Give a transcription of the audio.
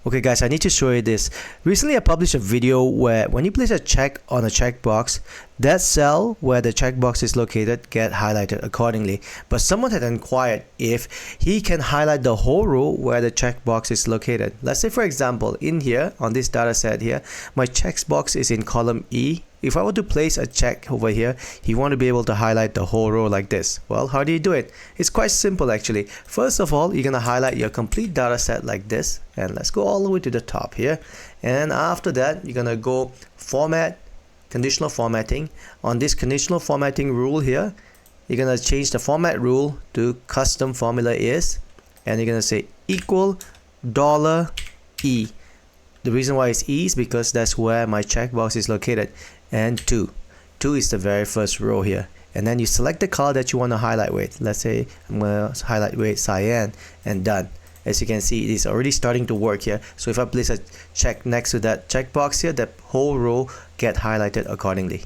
Okay guys, I need to show you this. Recently I published a video where when you place a check on a checkbox, that cell where the checkbox is located get highlighted accordingly. But someone had inquired if he can highlight the whole row where the checkbox is located. Let's say for example, in here on this data set here, my checkbox is in column E. If I were to place a check over here, you want to be able to highlight the whole row like this. Well, how do you do it? It's quite simple actually. First of all, you're going to highlight your complete data set like this. And let's go all the way to the top here. And after that, you're going to go Format, Conditional Formatting. On this Conditional Formatting rule here, you're going to change the format rule to Custom Formula Is. And you're going to say equal $E. The reason why it's E is because that's where my checkbox is located. And 2 is the very first row here, and then you select the color that you want to highlight with. Let's say I'm going to highlight with cyan, and done. As you can see, it is already starting to work here. So if I place a check next to that checkbox here, that whole row get highlighted accordingly.